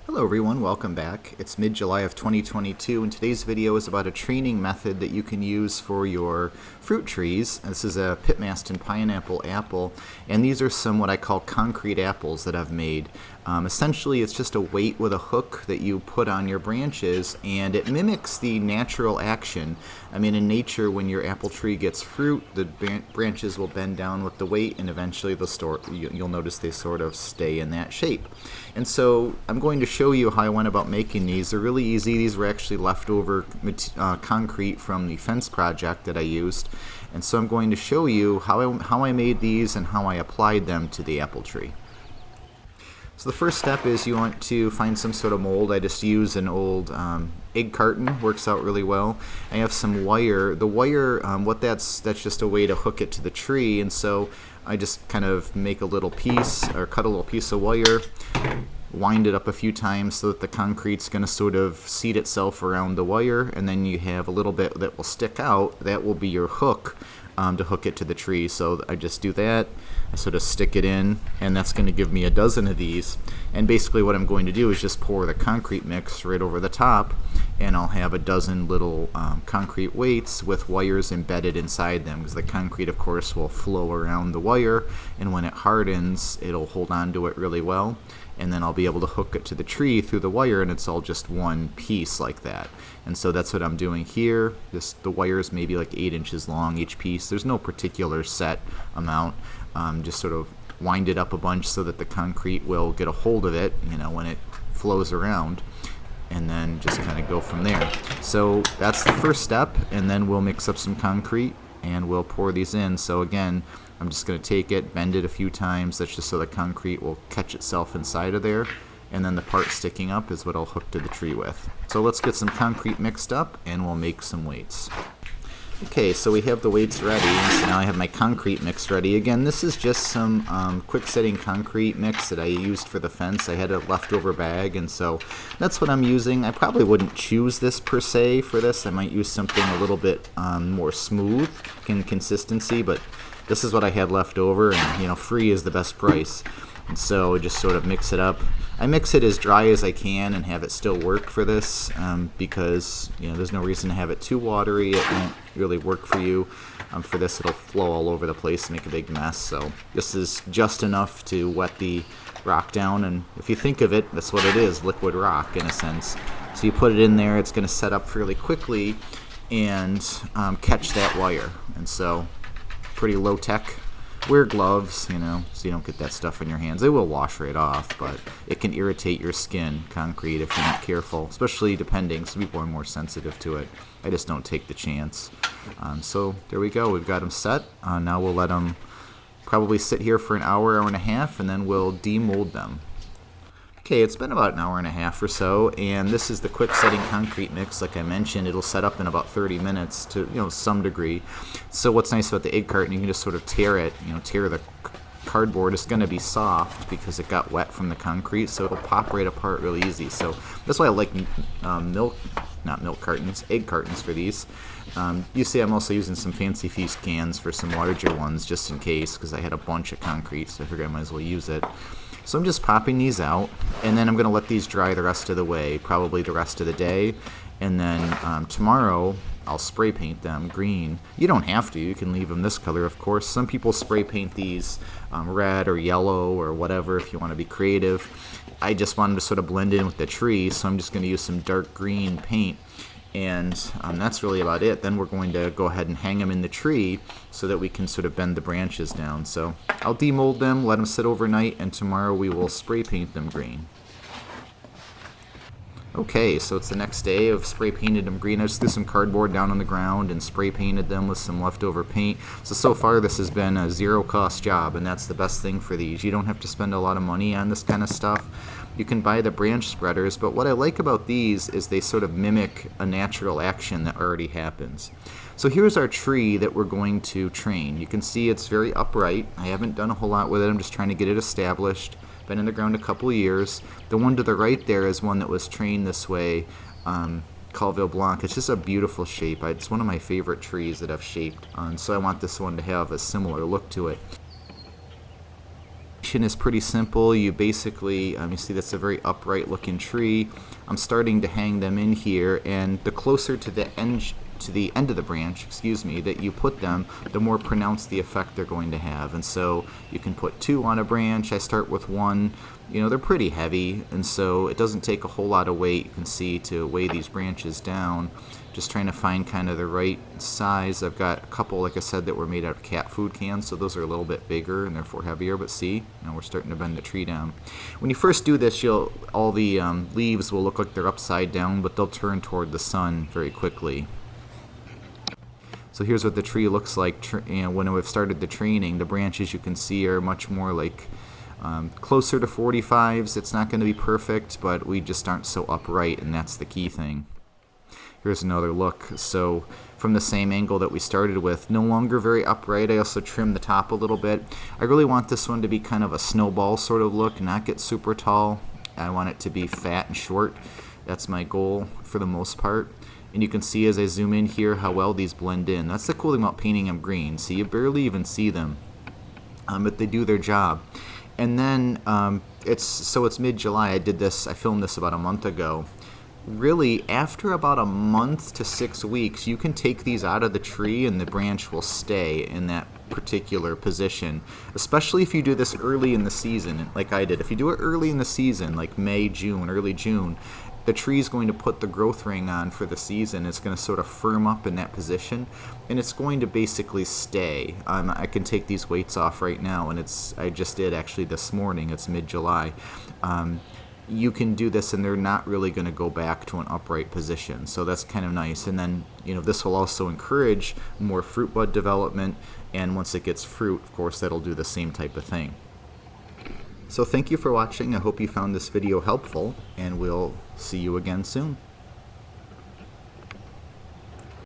Hello everyone, welcome back. It's mid-July of 2022 and today's video is about a training method that you can use for your fruit trees. This is a Pitmaston pineapple apple, and these are some what I call concrete apples that I've made. Essentially it's just a weight with a hook that you put on your branches, and it mimics the natural action. I mean, in nature, when your apple tree gets fruit, the branches will bend down with the weight, and eventually you'll notice they sort of stay in that shape. And so I'm going to show you how I went about making these. They're really easy. These were actually leftover concrete from the fence project that I used. And so I'm going to show you how I made these and how I applied them to the apple tree. So the first step is you want to find some sort of mold. I just use an old egg carton, works out really well. I have some wire. The wire, that's just a way to hook it to the tree, and so I just kind of make a little piece or cut a little piece of wire, wind it up a few times so that the concrete's going to sort of seat itself around the wire, and then you have a little bit that will stick out. That will be your hook to hook it to the tree. So I just do that. I sort of stick it in, and that's going to give me a dozen of these. And basically what I'm going to do is just pour the concrete mix right over the top, and I'll have a dozen little concrete weights with wires embedded inside them, because the concrete of course will flow around the wire, and when it hardens it'll hold on to it really well, and then I'll be able to hook it to the tree through the wire, and it's all just one piece like that. And so that's what I'm doing here. The wire is maybe like 8 inches long each piece. There's no particular set amount. Just sort of wind it up a bunch so that the concrete will get a hold of it, when it flows around, and then just kind of go from there. So that's the first step, and then we'll mix up some concrete and we'll pour these in. So again, I'm just going to take it, bend it a few times. That's just so the concrete will catch itself inside of there, and then the part sticking up is what I'll hook to the tree with. So let's get some concrete mixed up and we'll make some weights. Okay, so we have the weights ready, so now I have my concrete mix ready. Again, this is just some quick setting concrete mix that I used for the fence. I had a leftover bag, and so that's what I'm using. I probably wouldn't choose this per se for this. I might use something a little bit more smooth in consistency, but this is what I had left over, and free is the best price. And so just sort of mix it up. I mix it as dry as I can and have it still work for this, because there's no reason to have it too watery. It won't really work for you. For this, it'll flow all over the place and make a big mess. So this is just enough to wet the rock down, and if you think of it, that's what it is, liquid rock in a sense. So you put it in there, it's going to set up fairly quickly and catch that wire. And so pretty low tech. Wear gloves, so you don't get that stuff in your hands. They will wash right off, but it can irritate your skin, concrete, if you're not careful, especially depending. Some people are more sensitive to it. I just don't take the chance. So there we go. We've got them set. Now we'll let them probably sit here for an hour, hour and a half, and then we'll demold them. Okay, it's been about an hour and a half or so, and this is the quick setting concrete mix. Like I mentioned, it'll set up in about 30 minutes to some degree. So what's nice about the egg carton, you can just sort of tear it, tear the cardboard. It's going to be soft because it got wet from the concrete, so it'll pop right apart really easy. So that's why I like egg cartons for these. You see I'm also using some Fancy Feast cans for some larger ones just in case, because I had a bunch of concrete, so I figured I might as well use it. So I'm just popping these out, and then I'm going to let these dry the rest of the way, probably the rest of the day, and then tomorrow I'll spray paint them green. You don't have to. You can leave them this color, of course. Some people spray paint these red or yellow or whatever if you want to be creative. I just wanted to sort of blend in with the tree, so I'm just going to use some dark green paint. And that's really about it. Then we're going to go ahead and hang them in the tree so that we can sort of bend the branches down. So I'll demold them, let them sit overnight, and tomorrow we will spray paint them green. Okay, so it's the next day. I've spray painted them green. I just threw some cardboard down on the ground and spray painted them with some leftover paint. So far this has been a zero cost job, and that's the best thing for these. You don't have to spend a lot of money on this kind of stuff. You can buy the branch spreaders, but what I like about these is they sort of mimic a natural action that already happens. So here's our tree that we're going to train. You can see it's very upright. I haven't done a whole lot with it. I'm just trying to get it established. Been in the ground a couple of years. The one to the right there is one that was trained this way, Calville Blanc. It's just a beautiful shape. It's one of my favorite trees that I've shaped, so I want this one to have a similar look to it. branching is pretty simple. You basically, you see that's a very upright looking tree. I'm starting to hang them in here, and the closer to the end of the branch, that you put them, the more pronounced the effect they're going to have. And so you can put 2 on a branch. I start with 1. They're pretty heavy, and so it doesn't take a whole lot of weight, you can see, to weigh these branches down. Just trying to find kind of the right size. I've got a couple, like I said, that were made out of cat food cans, so those are a little bit bigger and therefore heavier, but see, now we're starting to bend the tree down. When you first do this, all the leaves will look like they're upside down, but they'll turn toward the sun very quickly. So here's what the tree looks like when we've started the training. The branches, you can see, are much more like closer to 45s. It's not going to be perfect, but we just aren't so upright, and that's the key thing. Here's another look. So from the same angle that we started with, no longer very upright. I also trimmed the top a little bit. I really want this one to be kind of a snowball sort of look, not get super tall. I want it to be fat and short. That's my goal for the most part. And you can see as I zoom in here how well these blend in. That's the cool thing about painting them green. See, you barely even see them, but they do their job. And then it's mid-July. I filmed this about a month ago. Really, after about a month to 6 weeks, you can take these out of the tree and the branch will stay in that particular position, especially if you do this early in the season like I did. If you do it early in the season, like May, June, early June, the tree is going to put the growth ring on for the season. It's going to sort of firm up in that position, and it's going to basically stay. I can take these weights off right now, and I just did actually this morning. It's mid-July. You can do this, and they're not really going to go back to an upright position, so that's kind of nice. And then this will also encourage more fruit bud development, and once it gets fruit, of course, that'll do the same type of thing. So thank you for watching. I hope you found this video helpful, and we'll see you again soon.